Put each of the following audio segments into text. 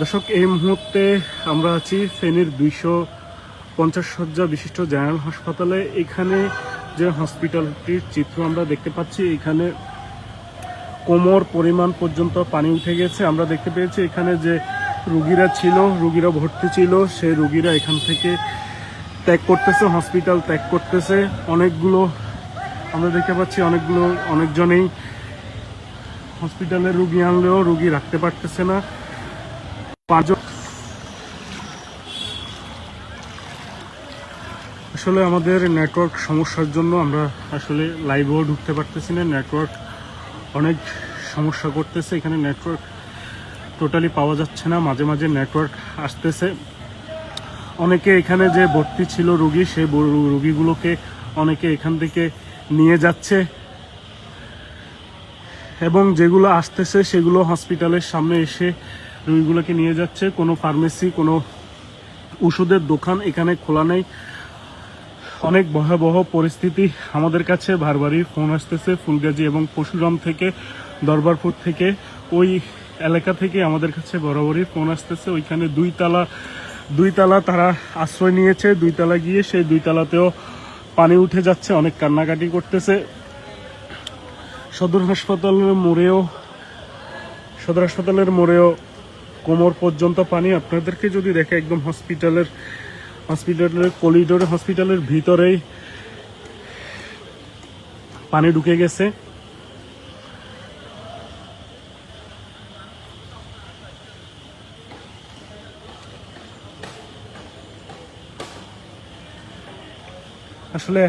দর্শক, এই মুহূর্তে আমরা আছি ফেনীর 250 শয্যা বিশিষ্ট জেনারেল হাসপাতালে। এখানে যে হসপিটালটির চিত্র আমরা দেখতে পাচ্ছি, এখানে কোমর পরিমাণ পর্যন্ত পানি উঠে গেছে। আমরা দেখতে পেয়েছি এখানে যে রুগীরা ভর্তি ছিল, সেই রুগীরা এখান থেকে ত্যাগ করতেছে, হসপিটাল ত্যাগ করতেছে। অনেকগুলো আমরা দেখতে পাচ্ছি, অনেকজনেই হসপিটালে রুগী আনলেও রুগী রাখতে পারতেছে না। আসলে আমাদের নেটওয়ার্ক সমস্যার জন্য আমরা আসলে লাইভেও ঢুকতে পারতেছি না। নেটওয়ার্ক অনেক সমস্যা করতেছে, এখানে নেটওয়ার্ক টোটালি পাওয়া যাচ্ছে না, মাঝে মাঝে নেটওয়ার্ক আসতেছে। অনেকে এখানে যে ভর্তি ছিল রুগী, সেই রুগীগুলোকে অনেকে এখান থেকে নিয়ে যাচ্ছে, এবং যেগুলো আসতেছে সেগুলো হসপিটালের সামনে এসে রুগীগুলোকে নিয়ে যাচ্ছে। কোনো ফার্মেসি, কোনো ওষুধের দোকান এখানে খোলা নেই। অনেক ভয়াবহ পরিস্থিতি। আমাদের কাছে বারবারই ফোন আসতেছে ফুলগাজী এবং পরশুরাম থেকে, দরবারপুর থেকে, ওই এলাকা থেকে আমাদের কাছে বরাবরই ফোন আসতেছে। ওইখানে দুই তালা তারা আশ্রয় নিয়েছে। 2 তালা গিয়ে সেই 2 তালাতেও পানি উঠে যাচ্ছে, অনেক কান্নাকাটি করতেছে। সদর হাসপাতালের মোড়েও কোমর পর্যন্ত পানি। আপনাদেরকে যদি দেখে, একদম হসপিটালের করিডোরে, হসপিটালের ভিতরেই পানি ঢুকে গেছে। আসলে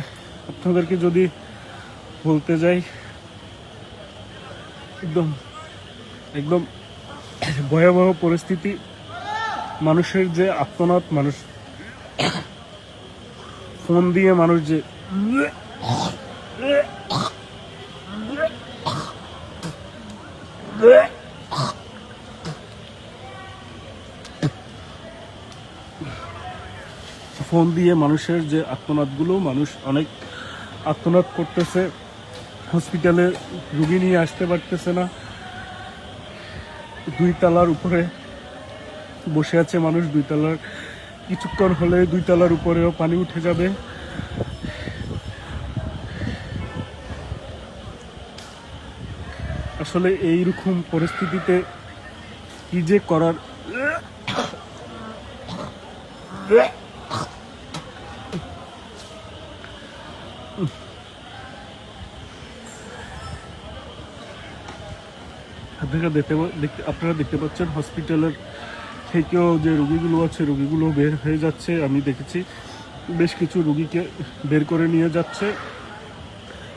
আপনাদেরকে যদি বলতে যাই, একদম ভয়াবহ পরিস্থিতি। মানুষের যে আর্তনাদ, মানুষ ফোন দিয়ে মানুষ যে মানুষের যে আর্তনাদগুলো, মানুষ অনেক আর্তনাদ করতেছে। হসপিটালে রুগী নিয়ে আসতে পারতেছে না। 2 তালার উপরে বসে আছে মানুষ। 2 তালার কিছুক্ষণ হলে 2 তালার উপরেও পানি উঠে যাবে। আসলে এইরকম পরিস্থিতিতে কি যে করার, আপনারা দেখতে পাচ্ছেন হসপিটালের থেকেও যে রুগীগুলো আছে, রুগীগুলো বের হয়ে যাচ্ছে। আমি দেখেছি বেশ কিছু রুগীকে বের করে নিয়ে যাচ্ছে।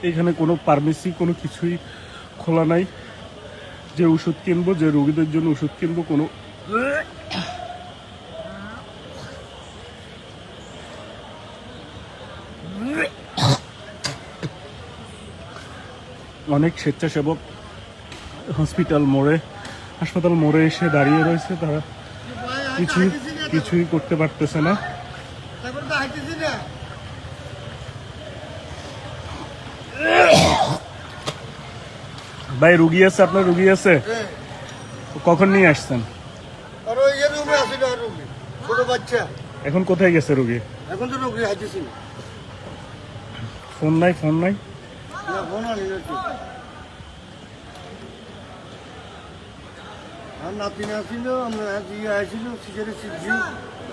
এখানে কোনো ফার্মেসি, কোনো কিছুই খোলা নাই যে ওষুধ কিনবো, যে রুগীদের জন্য ওষুধ কিনবো, কোনো অনেক স্বেচ্ছাসেবক হাসপাতাল মোড়ে এসে দাঁড়িয়ে রয়েছে। তারা কিছুই করতে পারতেছে না। ভাই, রুগী আছে? আপনার রুগী আছে? কখন নিয়ে আসছেন? এখন কোথায় গেছে রুগী? এখন তো রুগী হাইতেছি। ফোন নাই? নাতিন আসছিল, আমরা আসছিল সিগারেট সিদ্ধি।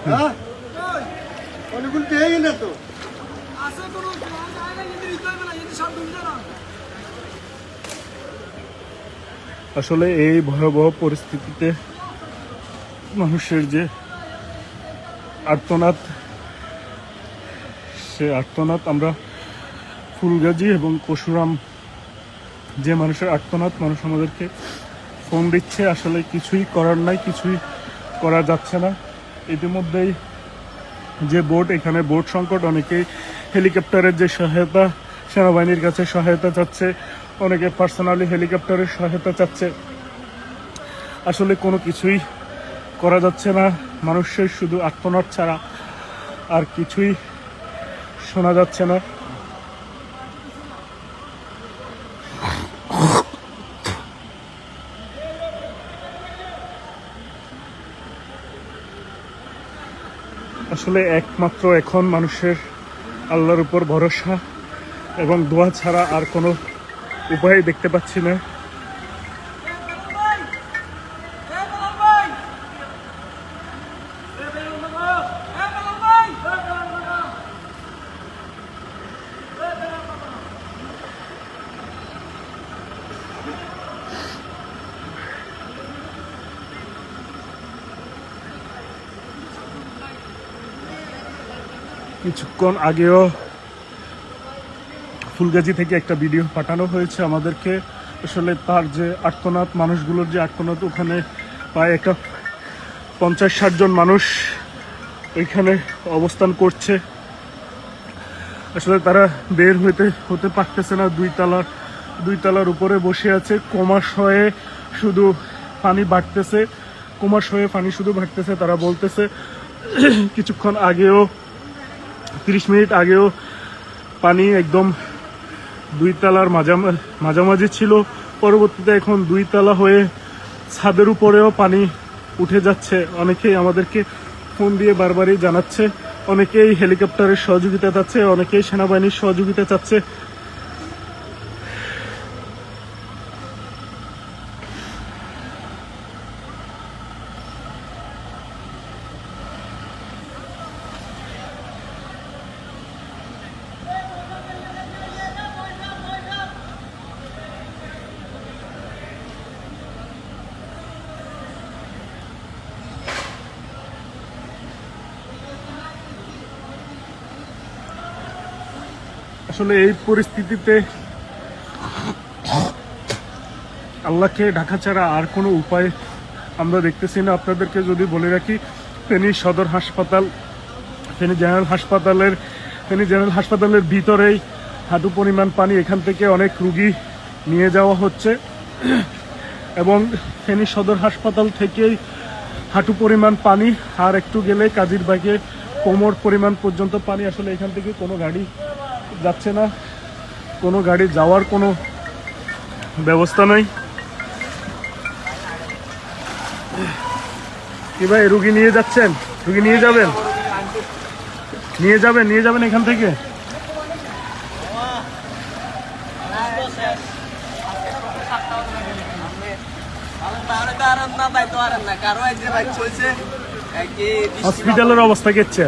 হ্যাঁ, অনেকগুলো পেয়ে গেলে তো। আসলে এই ভয়াবহ পরিস্থিতিতে মানুষের যে আর্তনাদ, সে আর্তনাদ আমরা ফুলগাজী এবং পরশুরাম যে মানুষের আর্তনাদ, মানুষ আমাদেরকে ফোন দিচ্ছে। আসলে কিছুই করার নাই, কিছুই করা যাচ্ছে না। ইতিমধ্যেই যে এখানে বোট সংকট, অনেকেই হেলিকপ্টারের যে সহায়তা, সেনাবাহিনীর কাছে সহায়তা চাচ্ছে, অনেকে পার্সোনালি হেলিকপ্টারের সহায়তা চাচ্ছে। আসলে কোনো কিছুই করা যাচ্ছে না। মানুষের শুধু আর্তনাদ ছাড়া আর কিছুই শোনা যাচ্ছে না। আসলে একমাত্র এখন মানুষের আল্লাহর উপর ভরসা এবং দোয়া ছাড়া আর কোনো উপায় দেখতে পাচ্ছি না। কিছুক্ষণ আগেও ফুলগাজী থেকে একটা ভিডিও পাঠানো হয়েছে আমাদেরকে। আসলে তার যে আর্তনাদ, মানুষগুলোর যে আর্তনাদ, ওখানে প্রায় একটা 50-60 জন মানুষ ওইখানে অবস্থান করছে। আসলে তারা বের হতে পারতেছে না, দুই তলার উপরে বসে আছে। ক্রমাশয়ে শুধু পানি বাড়তেছে, ক্রমাশয়ে পানি শুধু বাড়তেছে। তারা বলতেছে কিছুক্ষণ আগেও 30 মিনিট আগেও পানি একদম 2 তলার মাঝামাঝি ছিল, পরবর্তীতে এখন 2 তলা হয়ে ছাদের উপরেও পানি উঠে যাচ্ছে। অনেকেই আমাদেরকে ফোন দিয়ে বারবারই জানাচ্ছে, অনেকেই হেলিকপ্টারের সহযোগিতা চাচ্ছে, অনেকেই সেনাবাহিনীর সহযোগিতা চাচ্ছে। আসলে এই পরিস্থিতিতে আল্লাহকে ডাকা ছাড়া আর কোনো উপায় আমরা দেখতেছি না। আপনাদেরকে যদি বলে রাখি, ফেনী সদর হাসপাতাল, ফেনী জেনারেল হাসপাতালের ভিতরেই হাঁটু পরিমাণ পানি। এখান থেকে অনেক রুগী নিয়ে যাওয়া হচ্ছে এবং ফেনী সদর হাসপাতাল থেকেই হাঁটু পরিমাণ পানি, আর একটু গেলে কাজিরবাগে কোমর পরিমাণ পর্যন্ত পানি। আসলে এখান থেকে কোনো গাড়ি যাচ্ছে না, কোনো গাড়ি যাওয়ার কোনো ব্যবস্থা নাই। কি ভাই, রুগী নিয়ে যাচ্ছেন? রুগী নিয়ে যাবেন এখান থেকে? হসপিটালের অবস্থা কেচ্ছে?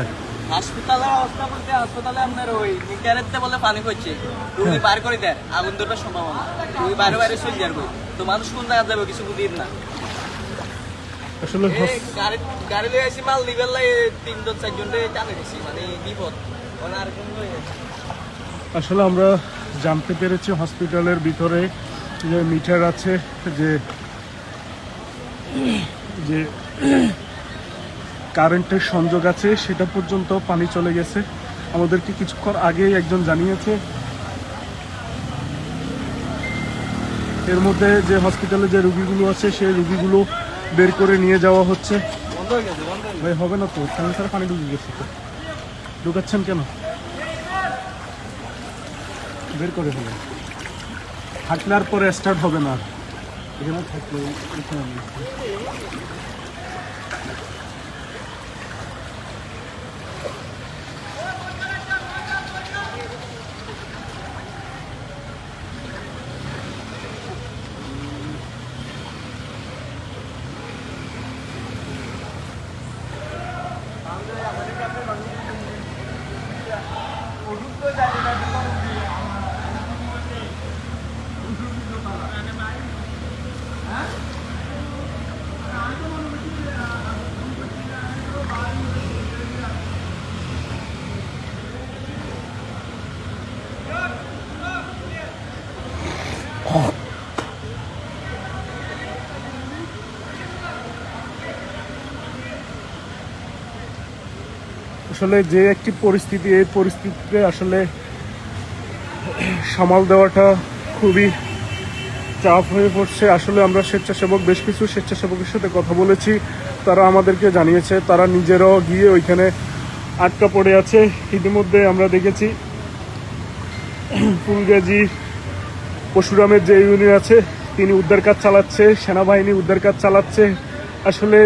হাসপাতালের অবস্থা বলতে হাসপাতালে আপনার ওই নিকারেতে বলে পানি পড়ছে, রুগী বার করে দেয়, আগুন ধরবার সম্ভাবনা, রুগী বাইরে চলে যাবে। তো মানুষ কোন জায়গা যাবে কিছু বুঝির না। আসলে গাড়ি লয়ে আসি, মাল নিবেল লাই 3-4 জন টানে দিছি, মানে বিপদ। আর আসলে আমরা জানতে পেরেছি হসপিটালের ভিতরে যে মিটার আছে, যে কারেন্টের সংযোগ আছে, সেটা পর্যন্ত পানি চলে গেছে। আমাদেরকে কিছুক্ষণ আগেই একজন জানিয়েছে। এর মধ্যে যে হসপিটালে যে রুগীগুলো আছে, সেই রুগীগুলো বের করে নিয়ে যাওয়া হচ্ছে। ভাই হবে না তো, ক্যান্সার পানি ঢুকে গেছে তো, ঢুকাচ্ছেন কেন? বের করে হবে, হাঁটলার পরে স্টার্ট হবে না। এখানে থাকলে আসলে যে একটি পরিস্থিতি, এই পরিস্থিতিতে আসলে সামাল দেওয়াটা খুবই চাপ হয়ে পড়ছে। আসলে আমরা বেশ কিছু স্বেচ্ছাসেবকের সাথে কথা বলেছি, তারা আমাদেরকে জানিয়েছে তারা নিজেরাও গিয়ে ওইখানে আটকা পড়ে আছে। ইতিমধ্যে আমরা দেখেছি ফুলগাজী পরশুরামের যে ইউনিয়ন আছে, তিনি উদ্ধার কাজ চালাচ্ছে, সেনাবাহিনী উদ্ধার কাজ চালাচ্ছে। আসলে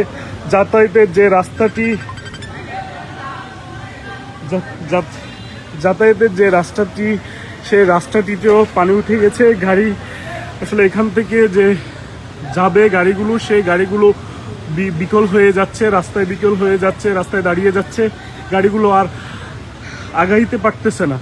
যাতায়াতের যে রাস্তাটি যাতায়াতের যে রাস্তাটি, সেই রাস্তাটিতেও পানি উঠে গেছে। গাড়ি আসলে এখান থেকে যে যাবে গাড়িগুলো, সেই গাড়িগুলো বিকল হয়ে যাচ্ছে, রাস্তায় বিকল হয়ে যাচ্ছে, রাস্তায় দাঁড়িয়ে যাচ্ছে, গাড়িগুলো আর আগাইতে পারতেছে না।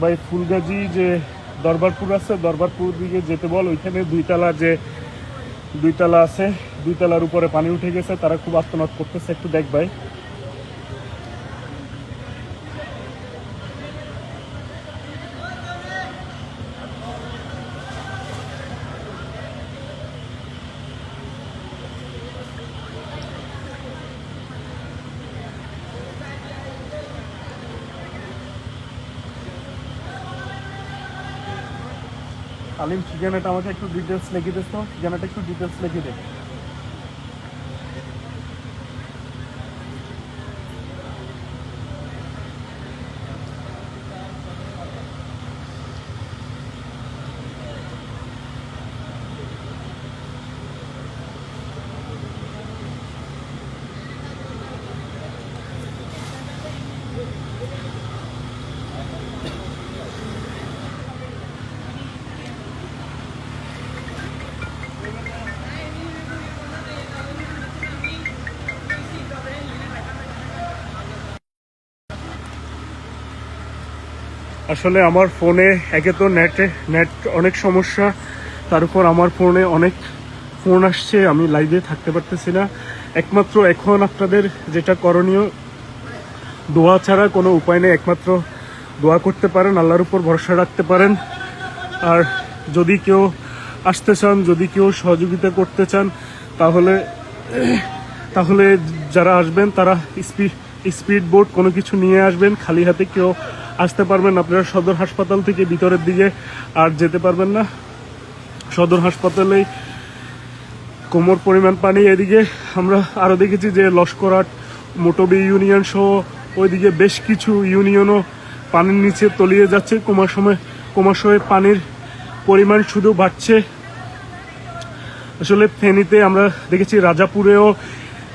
ভাই ফুলগাজী যে দরবারপুর আছে, দরবারপুর দিকে যেতে বল, ওইখানে দুইতলা আছে, দুইতলার উপরে পানি উঠে গেছে, তারা খুব আর্তনাদ করতেছে, একটু দেখ ভাই। আলিম, ঠিকানাটা আমাকে একটু ডিটেলস লিখে দিস তো, ঠিকানাটা একটু ডিটেলস লিখে দে। আসলে আমার ফোনে একে তো নেট অনেক সমস্যা, তার উপর আমার ফোনে অনেক ফোন আসছে, আমি লাইভে থাকতে পারতেছি না। একমাত্র এখন আপনাদের যেটা করণীয়, দোয়া ছাড়া কোনো উপায় নেই, একমাত্র দোয়া করতে পারেন, আল্লাহর উপর ভরসা রাখতে পারেন। আর যদি কেউ আসতে চান, যদি কেউ সহযোগিতা করতে চান, তাহলে যারা আসবেন তারা স্পিড বোট কোনো কিছু নিয়ে আসবেন, খালি হাতে কেউ আসতে পারবেন। আপনারা সদর হাসপাতাল থেকে ভিতরের দিকে আর যেতে পারবেন না, সদর হাসপাতালেই কোমর পরিমাণ পানি। এদিকে আমরা আরও দেখেছি যে লস্করহাট, মোটবি ইউনিয়ন সহ ওইদিকে বেশ কিছু ইউনিয়নও পানির নিচে তলিয়ে যাচ্ছে, ক্রমশই পানির পরিমাণ শুধু বাড়ছে। আসলে ফেনীতে আমরা দেখেছি, রাজাপুরেও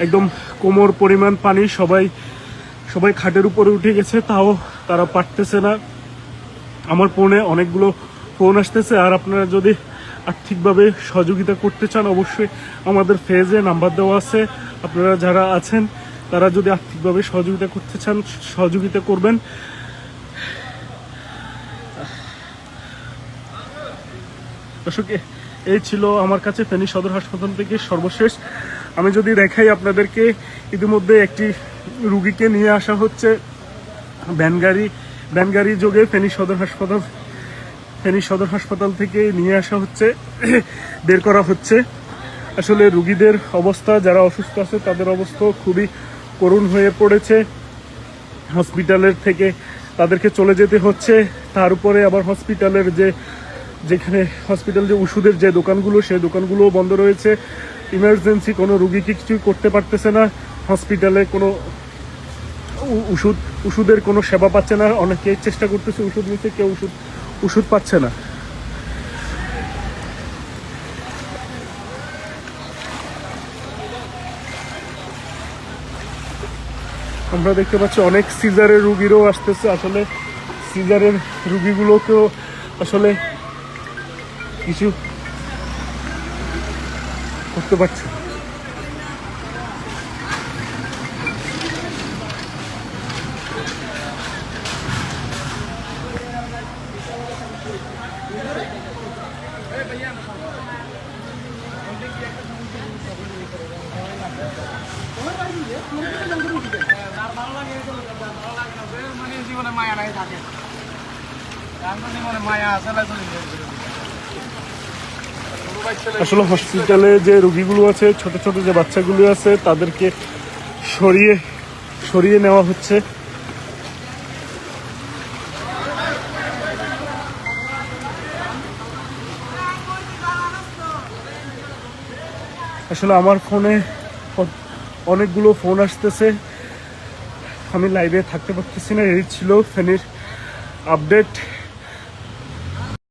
একদম কোমর পরিমাণ পানি, সবাই খাটের উপরে উঠে গেছে, তাও তারা পারতেছে না। আমার ফোনে অনেকগুলো ফোন আসতেছে, আর আপনারা যদি আর্থিকভাবে সহযোগিতা করতে চান, অবশ্যই আমাদের পেজে নাম্বার দেওয়া আছে, আপনারা যারা আছেন তারা যদি আর্থিকভাবে সহযোগিতা করতে চান, সহযোগিতা করবেন। দর্শক, এই ছিল আমার কাছে ফেনী সদর হাসপাতাল থেকে সর্বশেষ। আমি যদি দেখাই আপনাদেরকে, ইতিমধ্যে একটি রুগীকে নিয়ে আসা হচ্ছে ভ্যানগাড়ি যোগে ফেনী সদর হাসপাতাল থেকে নিয়ে আসা হচ্ছে, বের করা হচ্ছে। আসলে রুগীদের অবস্থা, যারা অসুস্থ আছে তাদের অবস্থা খুবই করুণ হয়ে পড়েছে। হসপিটালের থেকে তাদেরকে চলে যেতে হচ্ছে, তার উপরে আবার হসপিটালের যেখানে ওষুধের যে দোকানগুলো, সেই দোকানগুলোও বন্ধ রয়েছে। ইমার্জেন্সি কোনো রুগীকে কিছুই করতে পারতেছে না, হসপিটালে কোনো ওষুধের কোনো সেবা পাচ্ছে না। অনেকেই চেষ্টা করতেছে ওষুধ নিতে, কেউ ওষুধ পাচ্ছে না। আমরা দেখতে পাচ্ছি অনেক সিজারের রুগীরও আসতেছে। আসলে সিজারের রুগীগুলোকেও আসলে কিছু করতে পারছে না। জীবনে মায়া নাই থাকে জীবনে মায়া আসলে আসলে হসপিটালে যে রোগীগুলো আছে, ছোট ছোট যে বাচ্চাগুলো আছে, তাদেরকে সরিয়ে নেওয়া হচ্ছে। আসলে আমার ফোনে অনেকগুলো ফোন আসতেছে, আমি লাইভে থাকতে পারতেছি না। এই ছিল ফেনীর আপডেট।